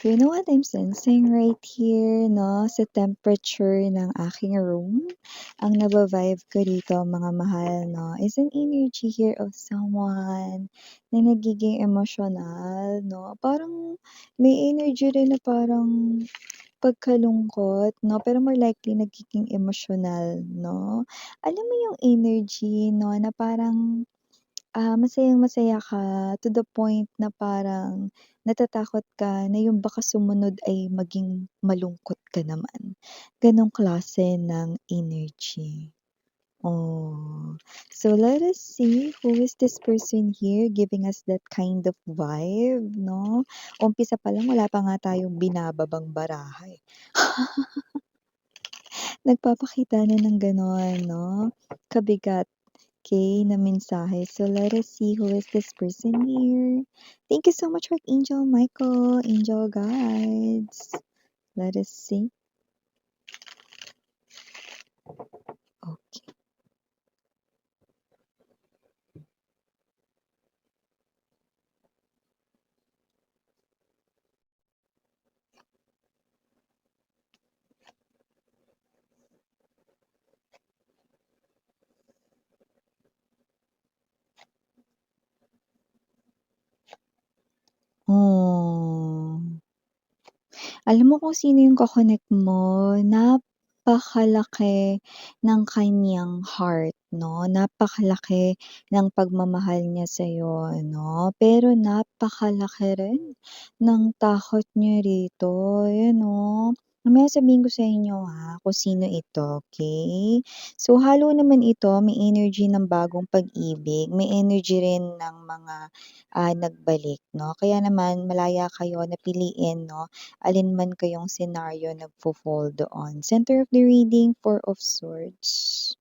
You know what I'm sensing right here, 'no, sa temperature ng aking room? Ang naba-vibe ko rito mga mahal, 'no, is an energy here of someone na nagiging emosyonal, 'no? Parang may energy rin na parang pagkalungkot, 'no, pero more likely nagiging emosyonal, 'no? Alam mo yung energy, 'no, na parang masayang-masaya ka to the point na parang natatakot ka na yung baka sumunod ay maging malungkot ka naman. Gano'ng klase ng energy. Oh. So let us see who is this person here giving us that kind of vibe, 'no? Umpisa pa lang wala pa nga tayong binababang baraha, eh. Nagpapakita na ng gano'n, 'no, kabigat. Okay, na mensahe. So let us see who is this person here. Thank you so much, Archangel Michael, angel guides. Let us see. Okay. Oh. Alam mo kung sino yung ko-connect mo, napakalaki ng kaniyang heart, 'no, napakalaki ng pagmamahal niya sa'yo, 'no, pero napakalaki rin ng takot niya rito, ayan, oh. Mamaya sabihin ko sa inyo, kung sino ito, okey? So, halo naman ito, may energy ng bagong pag-ibig, may energy rin ng mga, nagbalik, 'no, kaya naman malaya kayo na piliin, 'no, alin man kayong senaryo nagfo-fall doon. Center of the reading, Four of Swords.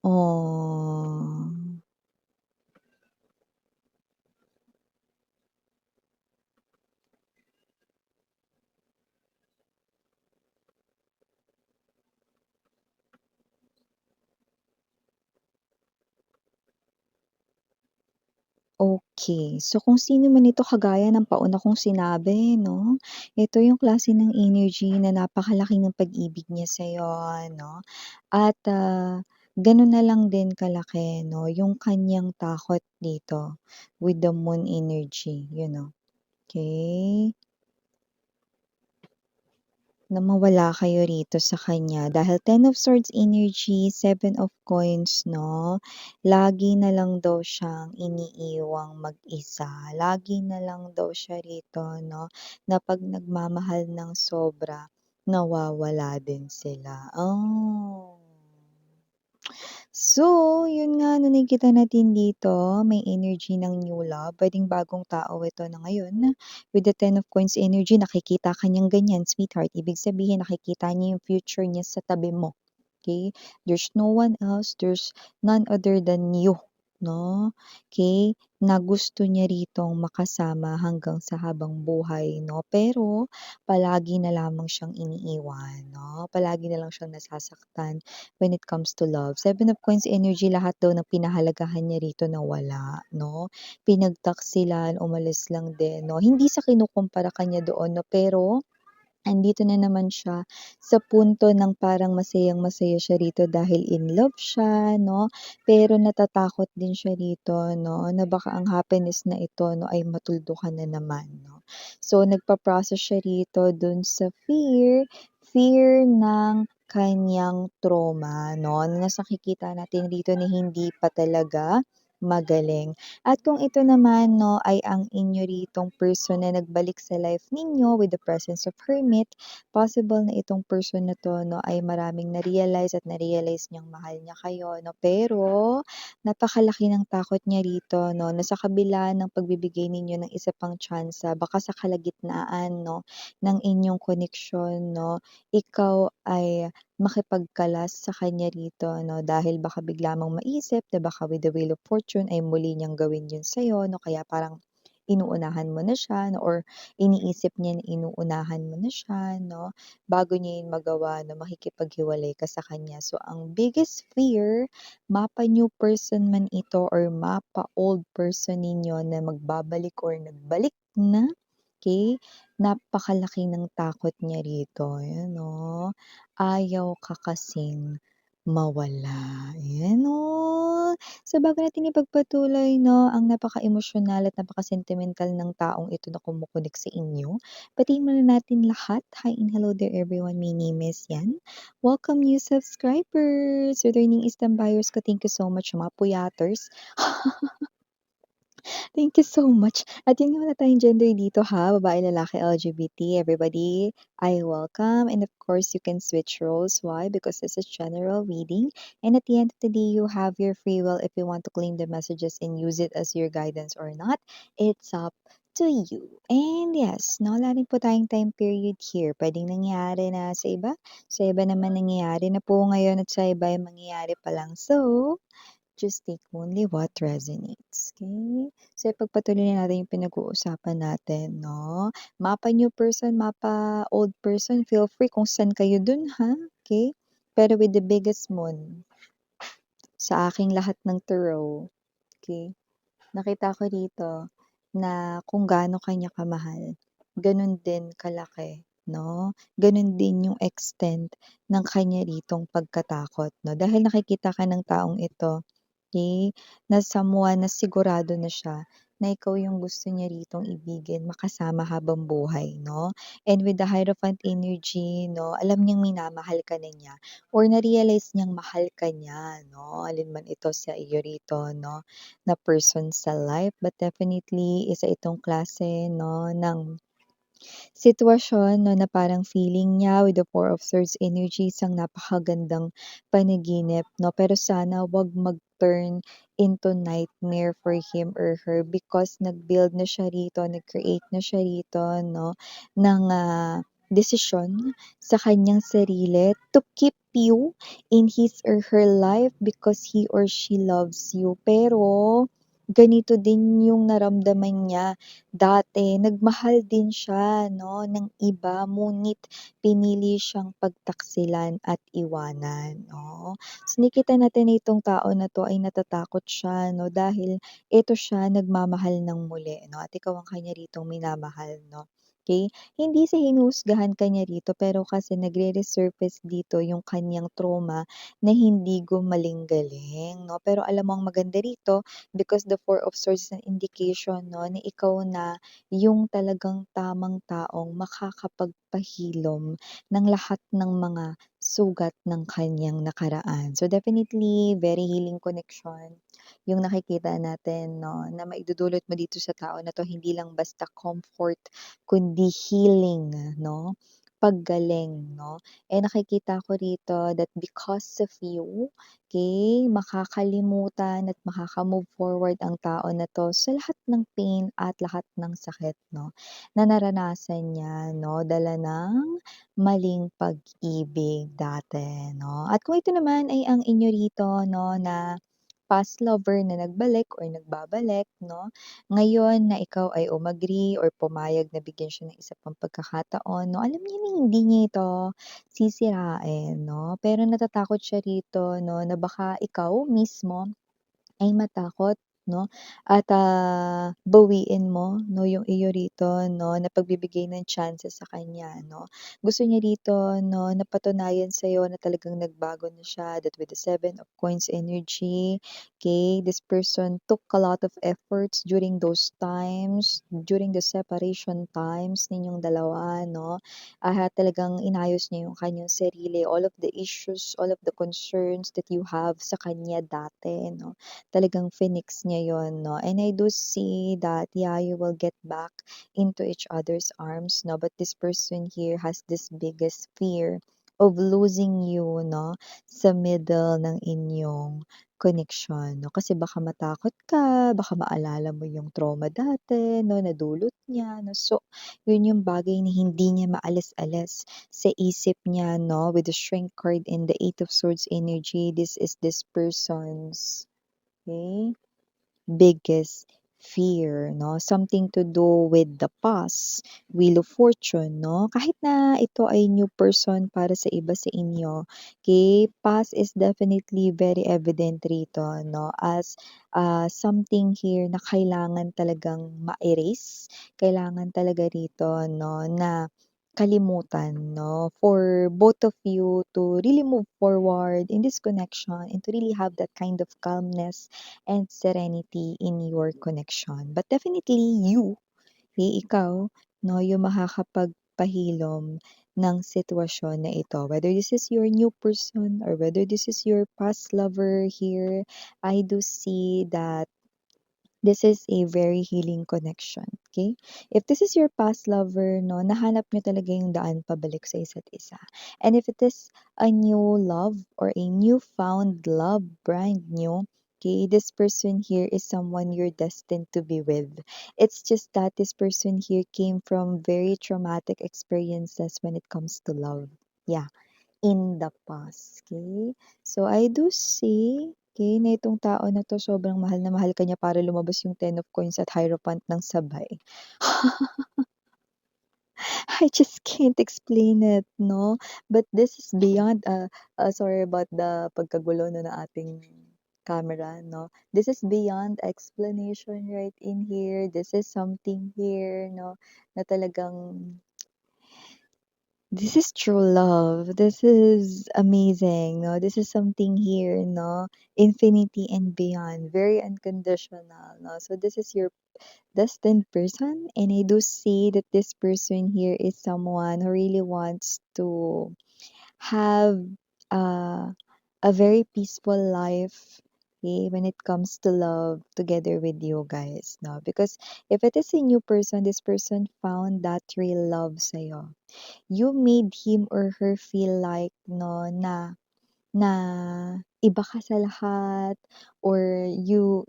Oh. Okay. So, kung sino man ito kagaya ng pauna kong sinabi 'no, ito yung klase ng energy na napakalaki ng pag-ibig niya sa'yo 'no, at, gano'n na lang din kalaki 'no, yung kanyang takot dito with the moon energy, you know, okay. Na mawala kayo rito sa kanya dahil Ten of Swords energy, Seven of Coins 'no, lagi na lang daw siyang iniiwang mag-isa, lagi na lang daw siya rito 'no, na 'pag nagmamahal ng sobra, nawawala din sila. Oh. So, yun nga na nakikita natin dito, may energy ng new love, puwedeng bagong tao ito na ngayon. With the Ten of Coins energy, nakikita ka niyang ganyan, sweetheart. Ibig sabihin nakikita niya yung future niya sa tabi mo, okay. There's no one else, there's none other than you, 'no, okay. Na gusto niya ritong makasama hanggang sa habang buhay, 'no, pero palagi na lamang siyang iniiwan, 'no, palagi na lang siyang nasasaktan when it comes to love. Seven of Coins energy, lahat daw ng pinahalagahan niya rito nawala, 'no? Pinagtaksilan, umalis lang din, 'no? Hindi sa kinukumpara ka niya doon, 'no, pero andito na naman siya sa punto ng parang masayang-masaya siya rito dahil in love siya 'no, pero natatakot din siya rito 'no, na baka ang happiness na ito 'no ay matuldukan na naman 'no. So nagpa-process siya rito dun sa fear ng kaniyang trauma 'no, na nakikita natin dito na hindi pa talaga magaling. At kung ito naman 'no, ay ang inyo ritong person na nagbalik sa life ninyo with the presence of Hermit, possible na itong person na 'to 'no, ay maraming na-realize at na-realize niyang mahal niya kayo 'no, pero napakalaki ng takot niya rito 'no, na sa kabila ng pagbibigay ninyo ng isa pang tsansa, baka sa kalagitnaan 'no, ng inyong koneksyon 'no, ikaw ay makipagkalas sa kanya rito 'no, dahil baka bigla mong maisip na baka with the Wheel of Fortune ay muli niyang gawin 'yun sa'yo 'no, kaya parang inuunahan mo na siya 'no, or iniisip niya na inuunahan mo na siya 'no, bago niya yun magawa na makikipaghiwalay ka sa kanya. So, ang biggest fear, mapa-new person man ito or mapa-old person ninyo na magbabalik or nagbalik na, okey, napakalaki ng takot niya rito, ayan 'no. Ayaw ka kasing mawala, ayan 'no. So, bago natin ipagpatuloy 'no, ang napaka-emosyonal at napaka-sentimental ng taong ito na kumukunik sa inyo, batiin muna natin lahat. Hi and hello there everyone, my name is Yan. Welcome new subscribers, returning Eastern buyers ko, thank you so much mga puyaters. Thank you so much. At yun nga wala tayong gender dito ha, babae, lalaki, LGBT, everybody, I welcome. And of course, you can switch roles. Why? Because this is general reading. And at the end of the day, you have your free will if you want to claim the messages and use it as your guidance or not. It's up to you. And yes, no, wala rin po tayong time period here. Pwedeng nangyari na sa iba naman nangyayari na po ngayon at sa iba ay mangyayari pa lang. So, just take only what resonates, okay? So, ipagpatuloy na natin yung pinag-uusapan natin, 'no? Mapa new person, mapa old person, feel free kung saan kayo dun, ha, okay? Pero with the biggest moon, sa aking lahat ng tarot, okay, nakita ko dito na kung gaano ka niya kamahal, ganun din kalaki, 'no? Ganun din yung extent ng kanya ritong pagkatakot, 'no? Dahil nakikita ka ng taong ito, okey, na someone na sigurado na siya na ikaw yung gusto niya ritong ibigin, makasama habang buhay 'no. And with the Hierophant energy 'no, alam niyang minamahal ka na niya or na-realize niyang mahal ka niya 'no, alin man ito sa iyo rito 'no, na person sa life. But definitely isa itong klase 'no ng sitwasyon 'no, na parang feeling niya with the Four of Swords energy isang napakagandang panaginip 'no, pero sana 'wag mag-turn into nightmare for him or her because nag-build na siya rito, nag-create na siya rito 'no, ng, desisyon sa kanyang sarili to keep you in his or her life because he or she loves you. Pero ganito din yung naramdaman niya dati, nagmahal din siya 'no, ng iba ngunit pinili siyang pagtaksilan at iwanan 'no. So, nakikita natin na itong tao na 'to ay natatakot siya 'no, dahil ito siya nagmamahal ng muli 'no, at ikaw ang kanya ritong minamahal 'no, okey. Hindi sa hinuhusgahan ka niya rito pero kasi nagre-resurface dito yung kanyang trauma na hindi gumaling-galing 'no. Pero alam mo ang maganda rito, because the Four of Swords is an indication 'no, na ikaw na yung talagang tamang taong makakapagpahilom ng lahat ng mga sugat ng kanyang nakaraan. So, definitely very healing connection yung nakikita natin 'no, na maidudulot mo dito sa tao na 'to hindi lang basta comfort kundi healing 'no, paggaling 'no. Eh, nakikita ko rito that because of you, okay, makakalimutan at makaka-move forward ang tao na 'to sa lahat ng pain at lahat ng sakit 'no, na naranasan niya 'no, dala ng maling pag-ibig dati 'no. At kung ito naman ay ang inyo rito 'no, na past lover na nagbalik or nagbabalik 'no, ngayon na ikaw ay umagree or pumayag na bigyan siya ng isa pang pagkakataon 'no, alam niya na hindi niya ito sisirain 'no, pero natatakot siya rito 'no, na baka ikaw mismo ay matakot 'no, at, bawiin mo 'no, yung iyo rito 'no, na pagbibigay ng chances sa kanya 'no. Gusto niya rito 'no, na patunayan sa'yo na talagang nagbago na siya, that with the Seven of Coins energy, okay, this person took a lot of efforts during those times, during the separation times ninyong dalawa 'no. Talagang inayos niya yung kanyang sarili, all of the issues, all of the concerns that you have sa kanya dati 'no. Talagang finix niya yon 'no, and I do see that, yeah, you will get back into each other's arms 'no, but this person here has this biggest fear of losing you 'no, sa middle ng inyong connection 'no. Kasi baka matakot ka, baka maalala mo yung trauma dati 'no, na dulot niya 'no. So, yun yung bagay na hindi niya maalis-alis sa isip niya 'no, with the Strength card and the Eight of Swords energy, this is this person's, okay, biggest fear 'no, something to do with the past, Wheel of Fortune 'no, kahit na ito ay new person para sa iba sa inyo, okay, past is definitely very evident rito 'no, as, something here na kailangan talagang ma-erase, kailangan talaga rito 'no na kalimutan 'no, for both of you to really move forward in this connection and to really have that kind of calmness and serenity in your connection. But definitely you, ikaw 'no, yung makakapagpahilom ng sitwasyon na ito. Whether this is your new person or whether this is your past lover here, I do see that this is a very healing connection, okay? If this is your past lover 'no, nahanap niyo talaga yung daan pabalik sa isa't isa. And if it is a new love or a newfound love, brand new, okay, this person here is someone you're destined to be with. It's just that this person here came from very traumatic experiences when it comes to love. Yeah, in the past, okay? So, I do see, okay, na itong tao na 'to sobrang mahal na mahal ka niya para lumabas yung Ten of Coins at Hierophant ng sabay. I just can't explain it 'no, but this is beyond, sorry about the pagkagulo 'no ng ating camera 'no. This is beyond explanation right in here. This is something here 'no, na talagang this is true love. This is amazing, no? This is something here, no? Infinity and beyond, very unconditional, no? So this is your destined person, and I do see that this person here is someone who really wants to have uh, a very peaceful life. Okay, when it comes to love together with you guys, no? Because if it is a new person, this person found that real love sa'yo. You made him or her feel like 'no, na na iba ka sa lahat or you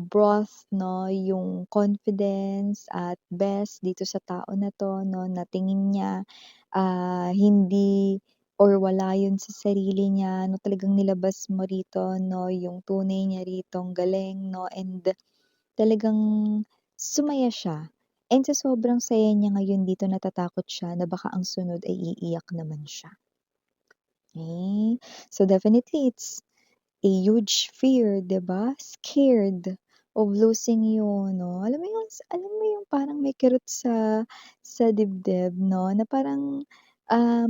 brought 'no, yung confidence at best dito sa tao na 'to 'no, na tingin niya, hindi or wala yun sa sarili niya 'no, talagang nilabas mo rito 'no, yung tunay niya ritong galing 'no, and talagang sumaya siya. And sa sobrang saya niya ngayon dito natatakot siya na baka ang sunod ay iiyak naman siya. Okay, so definitely it's a huge fear, 'di ba? Scared of losing you 'no? Alam mo yung parang may kirot sa dibdib 'no, na parang,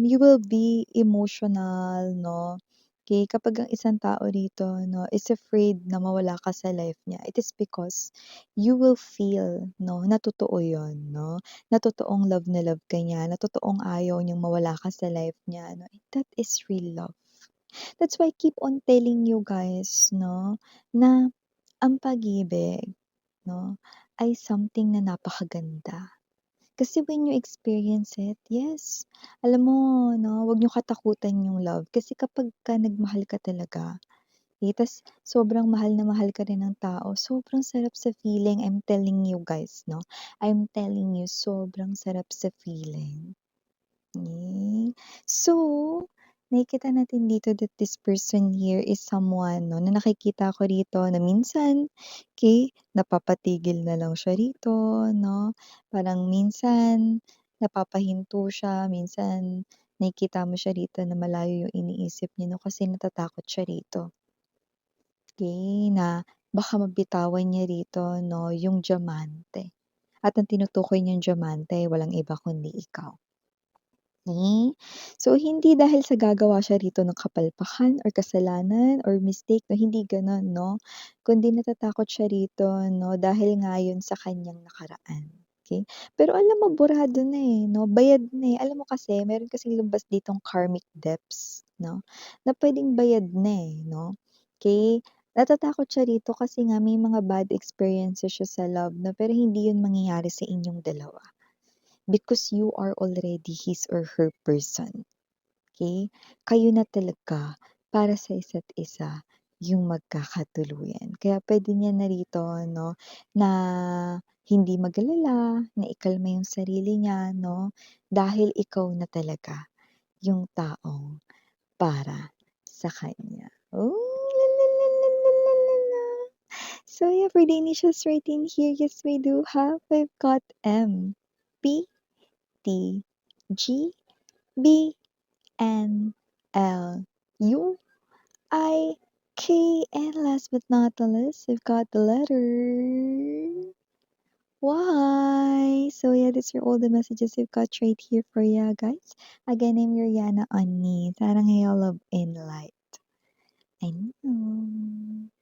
you will be emotional 'no? Okay, kapag ang isang tao dito 'no, is afraid na mawala ka sa life niya, it is because you will feel 'no, na totoo yun 'no, na totoong love na love ka niya, na totoong ayaw niyang mawala ka sa life niya 'no, and that is real love. That's why I keep on telling you guys 'no, na ang pag-ibig 'no, ay something na napakaganda. Kasi when you experience it, yes, alam mo 'no, wag niyo katakutan yung love kasi kapagka nagmahal ka talaga, tas sobrang mahal na mahal ka rin ng tao, sobrang sarap sa feeling, I'm telling you guys 'no, I'm telling you sobrang sarap sa feeling. So, nakikita natin dito that this person here is someone 'no, na nakikita ko rito na minsan, okey, napapatigil na lang siya rito 'no, parang minsan napapahinto siya, minsan nakikita mo siya rito na malayo yung iniisip niya 'no, kasi natatakot siya rito. Okey, na baka mabitawan niya rito 'no, yung diyamante at ang tinutukoy niyang diyamante walang iba kundi ikaw. So, hindi dahil sa gagawa siya rito ng kapalpakan or kasalanan or mistake 'no, hindi gano'n 'no, kundi natatakot siya rito 'no, dahil nga 'yun sa kaniyang nakaraan, okey? Pero alam mo burado na, no, bayad na, Alam mo kasi meron kasing lumabas ditong karmic debts 'no, na puwedeng bayad na, 'no, okey? Natatakot siya rito kasi nga may mga bad experiences siya sa love 'no, pero hindi 'yun mangyayari sa inyong dalawa. Because you are already his or her person, okay? Kayo na talaga para sa isa't isa yung magkakatuluyan. Kaya puwede niya na rito 'no, na hindi mag-alala, na ikalma yung sarili niya 'no, dahil ikaw na talaga yung taong para sa kanya. Oh, la la la la la la la la. So yeah, for the initials right in here, yes, we do have. We've got M, P, T, G, B, N, L, U, I, K, and last but not the least, we've got the letter Y. So yeah, these are all the messages we've got right here for you guys. Again, I'm Yuriana Ani. Sarang love and light. I know.